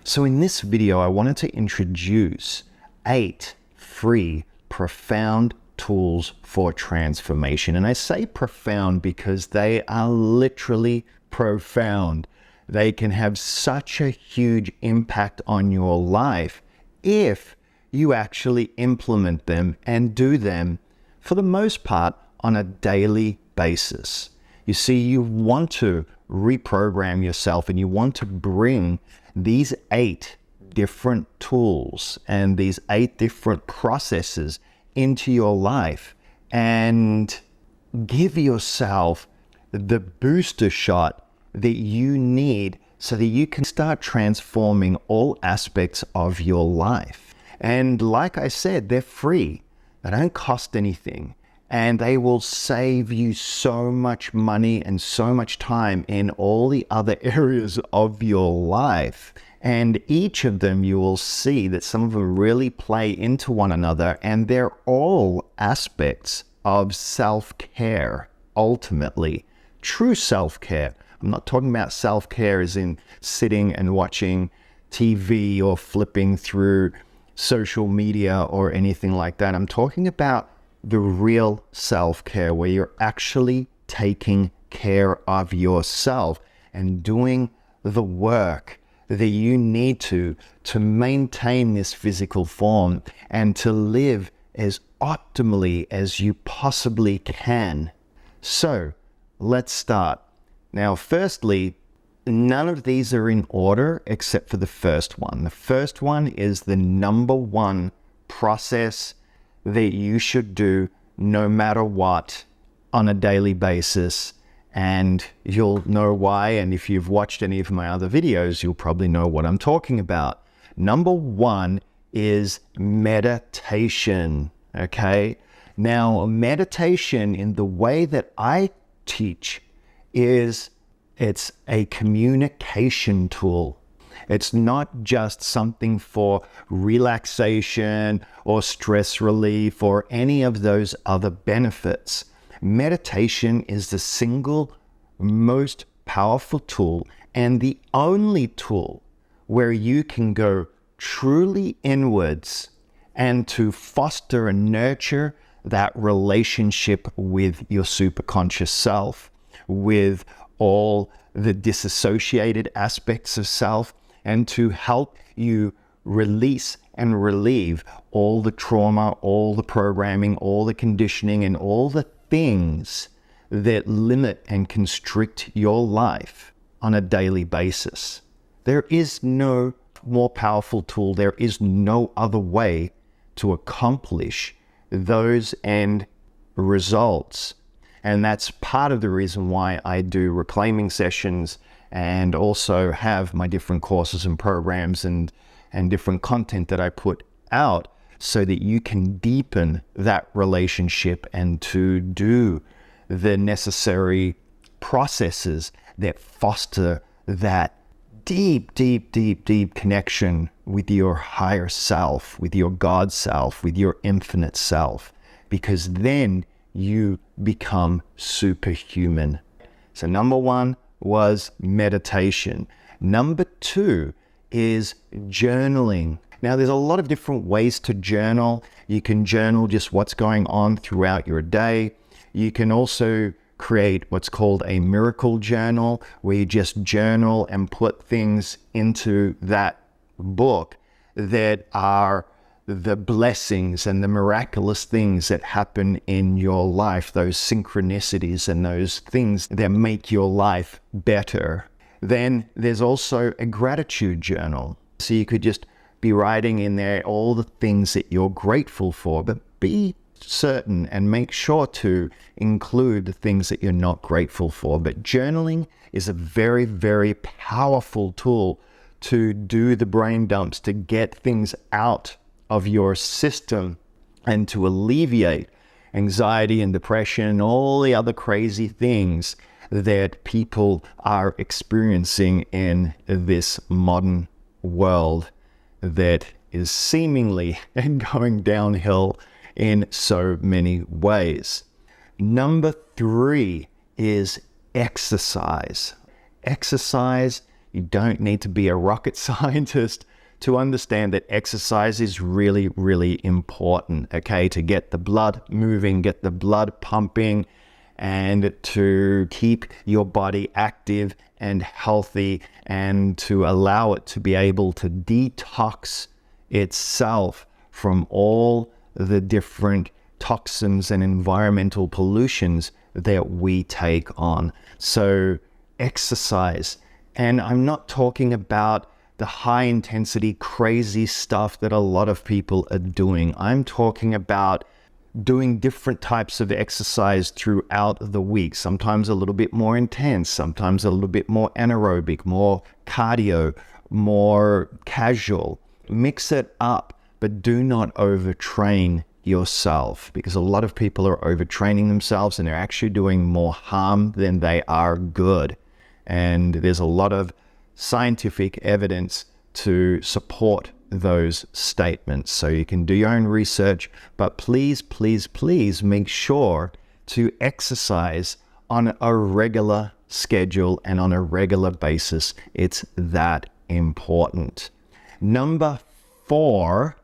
So in this video, I wanted to introduce 8 free, profound tools for transformation. And I say profound because they are literally profound. They can have such a huge impact on your life if you actually implement them and do them, for the most part, on a daily basis. You see, you want to reprogram yourself and you want to bring these 8 different tools and these 8 different processes into your life and give yourself the booster shot that you need so that you can start transforming all aspects of your life. And like I said, they're free. They don't cost anything. And they will save you so much money and so much time in all the other areas of your life. And each of them, you will see that some of them really play into one another, and they're all aspects of self-care, ultimately. True self-care. I'm not talking about self-care as in sitting and watching TV or flipping through social media or anything like that. I'm talking about the real self-care, where you're actually taking care of yourself and doing the work that you need to maintain this physical form and to live as optimally as you possibly can. So let's start. Now, firstly, none of these are in order except for the first one. The first one is the number one process that you should do no matter what on a daily basis. And you'll know why. And if you've watched any of my other videos, you'll probably know what I'm talking about. Number one is meditation. Okay. Now, meditation in the way that I teach is it's a communication tool. It's not just something for relaxation or stress relief or any of those other benefits. Meditation is the single most powerful tool and the only tool where you can go truly inwards and to foster and nurture that relationship with your superconscious self, with all the disassociated aspects of self, and to help you release and relieve all the trauma, all the programming, all the conditioning, and all the things that limit and constrict your life on a daily basis. There is no more powerful tool. There is no other way to accomplish those end results. And that's part of the reason why I do reclaiming sessions and also have my different courses and programs and different content that I put out so that you can deepen that relationship and to do the necessary processes that foster that deep connection with your higher self, with your God self, with your infinite self, because then you become superhuman. So number one was meditation. Number 2 is journaling. Now, there's a lot of different ways to journal. You can journal just what's going on throughout your day. You can also create what's called a miracle journal, where you just journal and put things into that book that are the blessings and the miraculous things that happen in your life, those synchronicities and those things that make your life better. Then there's also a gratitude journal. So you could just be writing in there all the things that you're grateful for, but be certain and make sure to include the things that you're not grateful for. But journaling is a very, very powerful tool to do the brain dumps, to get things out of your system and to alleviate anxiety and depression and all the other crazy things that people are experiencing in this modern world that is seemingly going downhill in so many ways. Number 3 is exercise. Exercise You don't need to be a rocket scientist to understand that exercise is really, really important, okay? To get the blood moving, get the blood pumping, and to keep your body active and healthy, and to allow it to be able to detox itself from all the different toxins and environmental pollutions that we take on. So exercise, and I'm not talking about the high intensity, crazy stuff that a lot of people are doing. I'm talking about doing different types of exercise throughout the week, sometimes a little bit more intense, sometimes a little bit more anaerobic, more cardio, more casual. Mix it up, but do not overtrain yourself, because a lot of people are overtraining themselves and they're actually doing more harm than they are good. And there's a lot of scientific evidence to support those statements. So you can do your own research, but please, please, please make sure to exercise on a regular schedule and on a regular basis. It's that important. Number 4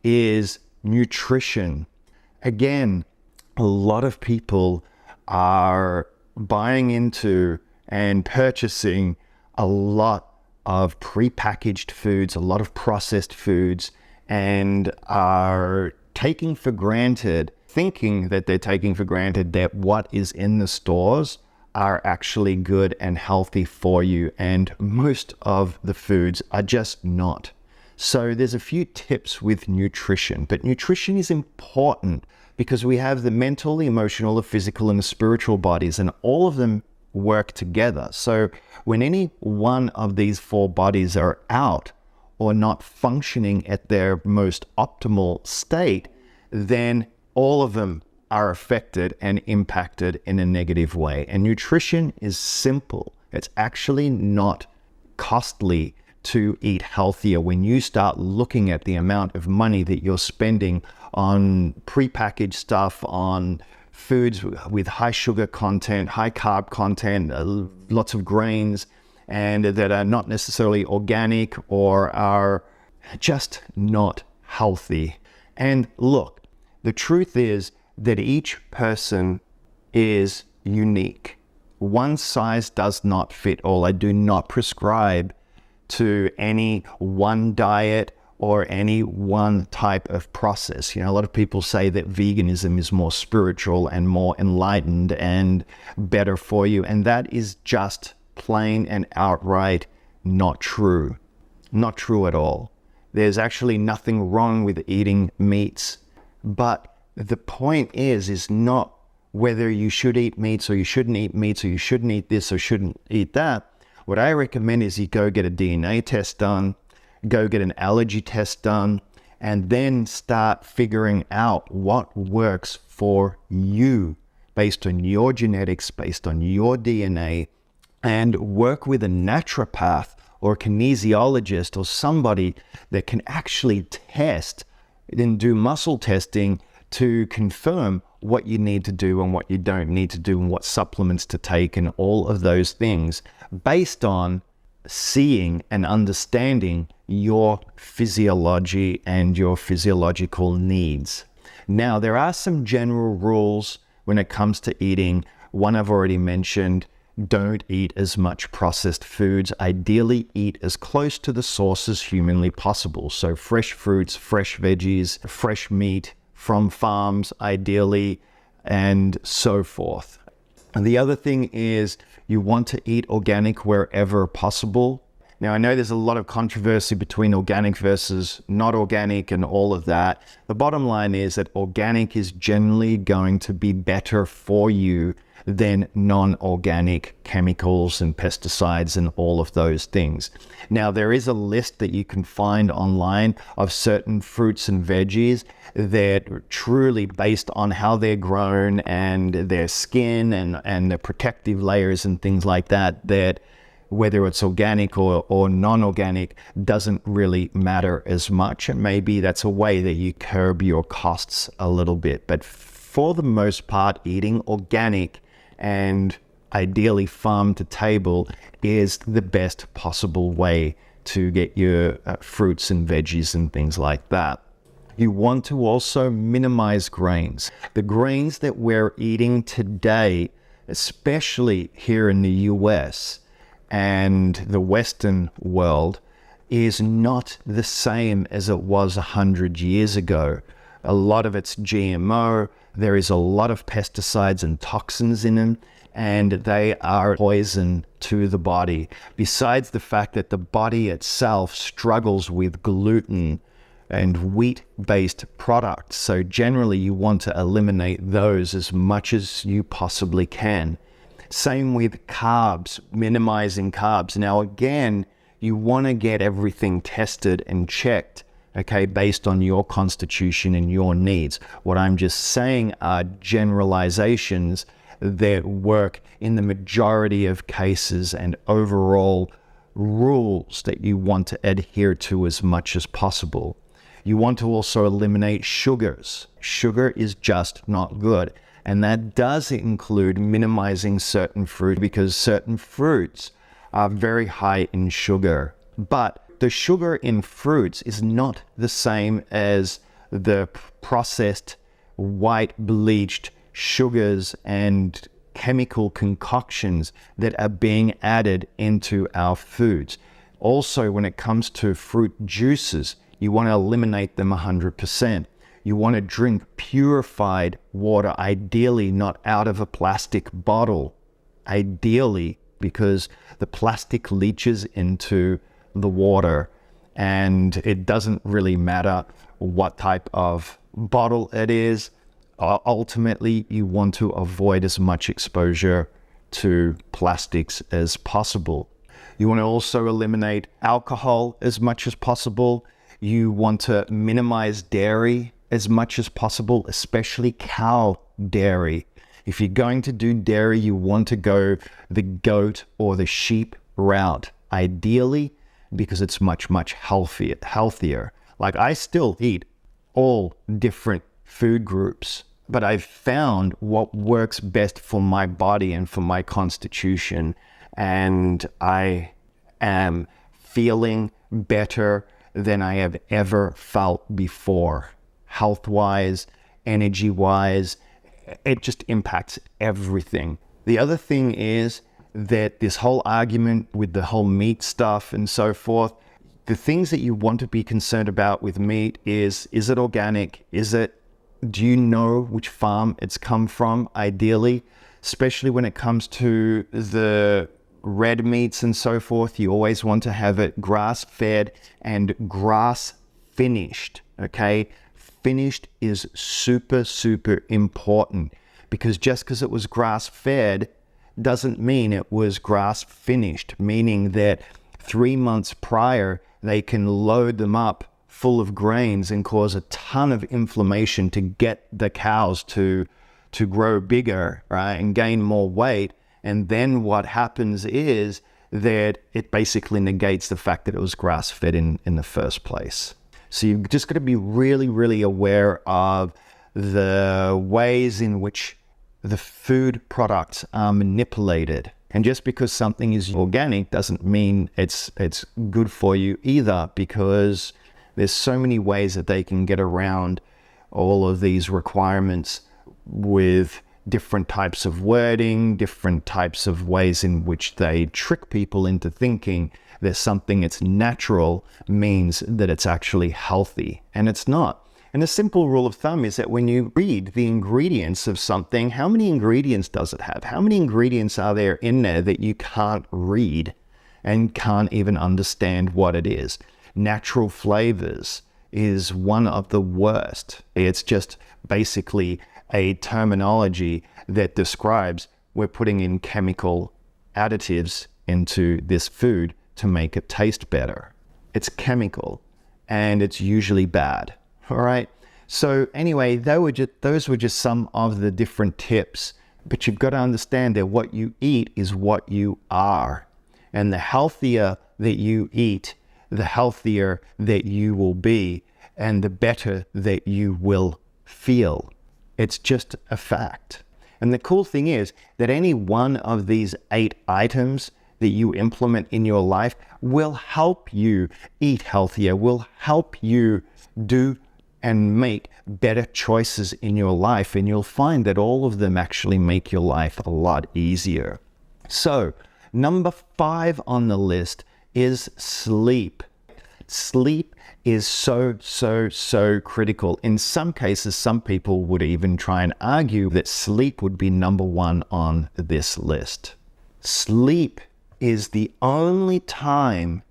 is nutrition. Again, a lot of people are buying into and purchasing a lot of prepackaged foods, a lot of processed foods, and are taking for granted, thinking that they're taking for granted that what is in the stores are actually good and healthy for you. And most of the foods are just not. So there's a few tips with nutrition, but nutrition is important because we have the mental, the emotional, the physical, and the spiritual bodies, and all of them work together. So when any one of these 4 bodies are out or not functioning at their most optimal state, then all of them are affected and impacted in a negative way. And nutrition is simple. It's actually not costly to eat healthier when you start looking at the amount of money that you're spending on prepackaged stuff, on foods with high sugar content, high carb content, lots of grains, and that are not necessarily organic or are just not healthy. And look, the truth is that each person is unique. One size does not fit all. I do not prescribe to any one diet or any one type of process. You know, a lot of people say that veganism is more spiritual and more enlightened and better for you. And that is just plain and outright not true. Not true at all. There's actually nothing wrong with eating meats. But the point is not whether you should eat meats or you shouldn't eat meats, or you shouldn't eat this or shouldn't eat that. What I recommend is you go get a DNA test done, go get an allergy test done, and then start figuring out what works for you based on your genetics, based on your DNA, and work with a naturopath or a kinesiologist or somebody that can actually test and do muscle testing to confirm what you need to do and what you don't need to do and what supplements to take and all of those things based on seeing and understanding your physiology and your physiological needs. Now, there are some general rules when it comes to eating. One I've already mentioned: don't eat as much processed foods. Ideally, eat as close to the source as humanly possible. So fresh fruits, fresh veggies, fresh meat from farms, ideally, and so forth. And the other thing is you want to eat organic wherever possible. Now, I know there's a lot of controversy between organic versus not organic and all of that. The bottom line is that organic is generally going to be better for you than non-organic chemicals and pesticides and all of those things. Now, there is a list that you can find online of certain fruits and veggies that truly, based on how they're grown and their skin and the protective layers and things like that, that whether it's organic or non-organic doesn't really matter as much. And maybe that's a way that you curb your costs a little bit. But for the most part, eating organic and ideally farm to table, is the best possible way to get your fruits and veggies and things like that. You want to also minimize grains. The grains that we're eating today, especially here in the US and the Western world, is not the same as it was 100 years ago. A lot of it's GMO. There is a lot of pesticides and toxins in them, and they are poison to the body. Besides the fact that the body itself struggles with gluten and wheat-based products. So generally you want to eliminate those as much as you possibly can. Same with carbs, minimizing carbs. Now again, you want to get everything tested and checked, okay, based on your constitution and your needs. What I'm just saying are generalizations that work in the majority of cases and overall rules that you want to adhere to as much as possible. You want to also eliminate sugars. Sugar is just not good. And that does include minimizing certain fruit, because certain fruits are very high in sugar. But the sugar in fruits is not the same as the processed, white bleached sugars and chemical concoctions that are being added into our foods. Also, when it comes to fruit juices, you want to eliminate them 100%. You want to drink purified water, ideally not out of a plastic bottle. Ideally, because the plastic leaches into the water, and it doesn't really matter what type of bottle it is. Ultimately, you want to avoid as much exposure to plastics as possible. You want to also eliminate alcohol as much as possible. You want to minimize dairy as much as possible, especially cow dairy. If you're going to do dairy, you want to go the goat or the sheep route, ideally, because it's much healthier. Like, I still eat all different food groups, but I've found what works best for my body and for my constitution, and I am feeling better than I have ever felt before. Health-wise, energy-wise, it just impacts everything. The other thing is that this whole argument with the whole meat stuff and so forth, the things that you want to be concerned about with meat is it organic? Do you know which farm it's come from, ideally? Especially when it comes to the red meats and so forth, you always want to have it grass-fed and grass-finished, okay? Finished is super, super important, because just because it was grass-fed doesn't mean it was grass-finished, meaning that 3 months prior, they can load them up full of grains and cause a ton of inflammation to get the cows to grow bigger, right, and gain more weight. And then what happens is that it basically negates the fact that it was grass-fed in the first place. So you've just got to be really, really aware of the ways in which the food products are manipulated. And just because something is organic doesn't mean it's good for you either, because there's so many ways that they can get around all of these requirements with different types of wording, different types of ways in which they trick people into thinking there's something that's natural means that it's actually healthy, and it's not. And a simple rule of thumb is that when you read the ingredients of something, how many ingredients does it have? How many ingredients are there in there that you can't read and can't even understand what it is? Natural flavors is one of the worst. It's just basically a terminology that describes we're putting in chemical additives into this food to make it taste better. It's chemical, and it's usually bad. All right. So anyway, those were just some of the different tips. But you've got to understand that what you eat is what you are. And the healthier that you eat, the healthier that you will be, and the better that you will feel. It's just a fact. And the cool thing is that any one of these 8 items that you implement in your life will help you eat healthier, will help you do and make better choices in your life. And you'll find that all of them actually make your life a lot easier. So, number 5 on the list is sleep. Sleep is so critical. In some cases, some people would even try and argue that sleep would be number 1 on this list. Sleep is the only time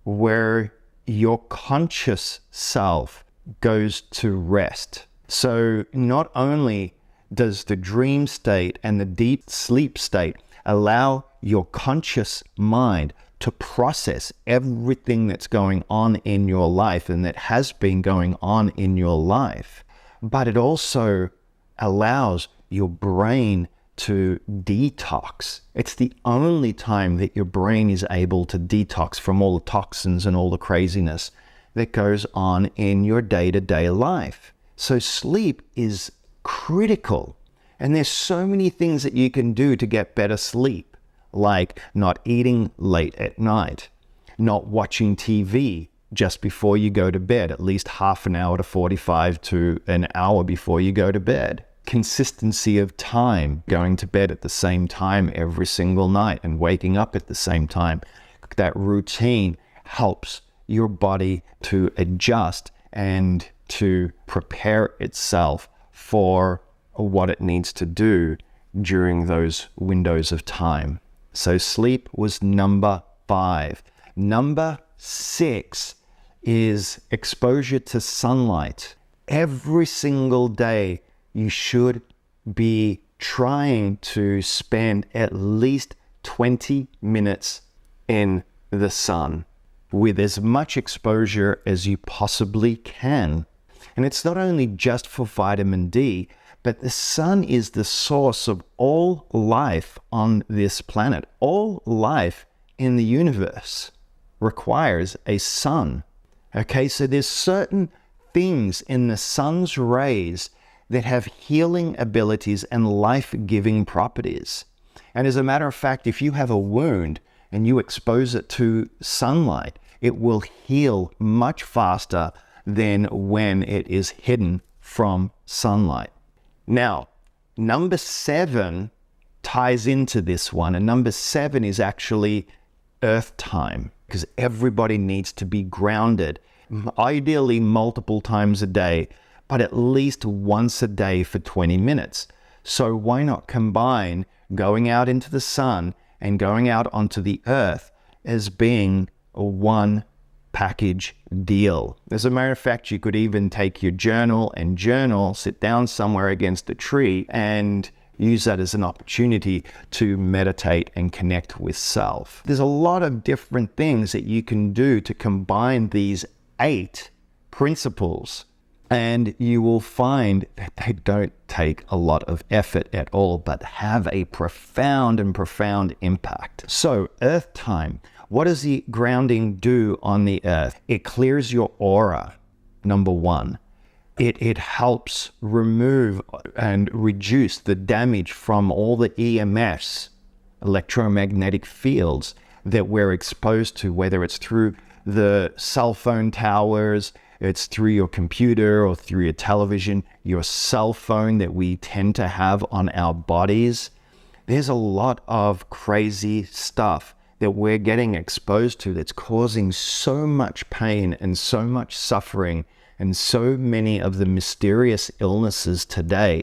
where your conscious self goes to rest. So not only does the dream state and the deep sleep state allow your conscious mind to process everything that's going on in your life and that has been going on in your life, but it also allows your brain to detox. It's the only time that your brain is able to detox from all the toxins and all the craziness that goes on in your day-to-day life. So sleep is critical. And there's so many things that you can do to get better sleep, like not eating late at night, not watching TV just before you go to bed, at least half an hour to 45 to an hour before you go to bed. Consistency of time, going to bed at the same time every single night and waking up at the same time. That routine helps your body to adjust and to prepare itself for what it needs to do during those windows of time. So sleep was number 5. Number 6 is exposure to sunlight. Every single day, you should be trying to spend at least 20 minutes in the sun with as much exposure as you possibly can. And it's not only just for vitamin D, but the sun is the source of all life on this planet. All life in the universe requires a sun. Okay, so there's certain things in the sun's rays that have healing abilities and life-giving properties. And as a matter of fact, if you have a wound and you expose it to sunlight, it will heal much faster than when it is hidden from sunlight. Now, number 7 ties into this one, and number 7 is actually earth time, because everybody needs to be grounded, ideally multiple times a day, but at least once a day for 20 minutes. So why not combine going out into the sun and going out onto the earth as being a one package deal? As a matter of fact, you could even take your journal, sit down somewhere against a tree and use that as an opportunity to meditate and connect with self. There's a lot of different things that you can do to combine these 8 principles, and you will find that they don't take a lot of effort at all, but have a profound impact. So, earth time. What does the grounding do on the earth? It clears your aura, number 1. It helps remove and reduce the damage from all the EMFs, electromagnetic fields, that we're exposed to, whether it's through the cell phone towers, it's through your computer or through your television, your cell phone that we tend to have on our bodies. There's a lot of crazy stuff that we're getting exposed to that's causing so much pain and so much suffering and so many of the mysterious illnesses today,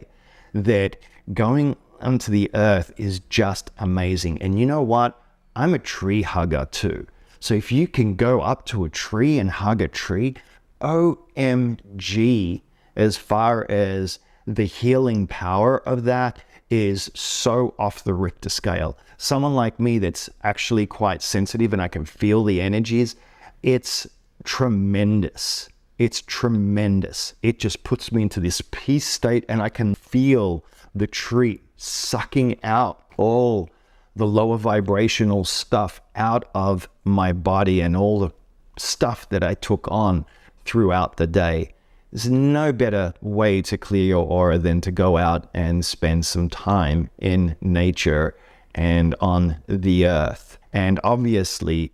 that going onto the earth is just amazing. And you know what? I'm a tree hugger too. So if you can go up to a tree and hug a tree, OMG, as far as the healing power of that is so off the Richter scale. Someone like me that's actually quite sensitive and I can feel the energies, it's tremendous. It's tremendous. It just puts me into this peace state, and I can feel the tree sucking out all the lower vibrational stuff out of my body and all the stuff that I took on throughout the day. There's no better way to clear your aura than to go out and spend some time in nature and on the earth. And obviously,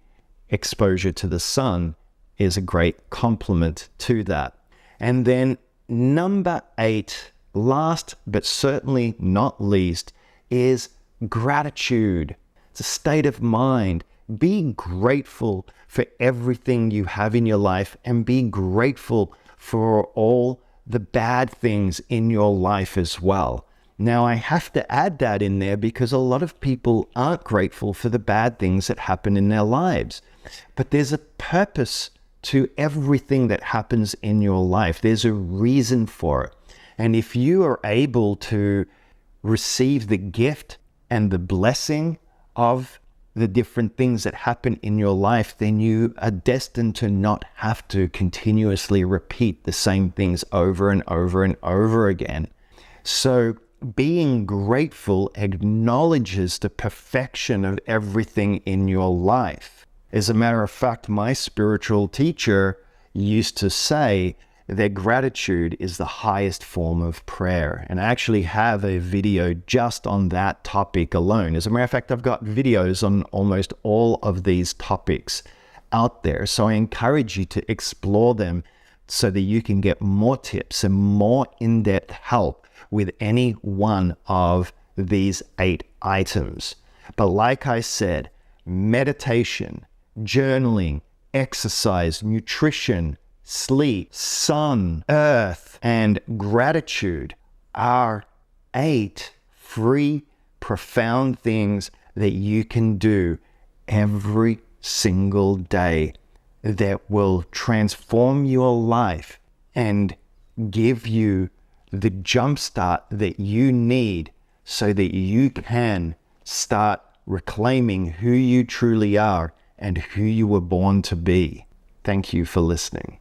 exposure to the sun is a great complement to that. And then number 8, last but certainly not least, is gratitude. It's a state of mind. Be grateful for everything you have in your life, and be grateful for all the bad things in your life as well. Now, I have to add that in there because a lot of people aren't grateful for the bad things that happen in their lives. But there's a purpose to everything that happens in your life. There's a reason for it. And if you are able to receive the gift and the blessing of the different things that happen in your life, then you are destined to not have to continuously repeat the same things over and over and over again. So being grateful acknowledges the perfection of everything in your life. As a matter of fact, my spiritual teacher used to say that gratitude is the highest form of prayer. And I actually have a video just on that topic alone. As a matter of fact, I've got videos on almost all of these topics out there. So I encourage you to explore them so that you can get more tips and more in-depth help with any one of these 8 items. But like I said, meditation, journaling, exercise, nutrition, sleep, sun, earth, and gratitude are 8 free, profound things that you can do every single day that will transform your life and give you the jumpstart that you need so that you can start reclaiming who you truly are and who you were born to be. Thank you for listening.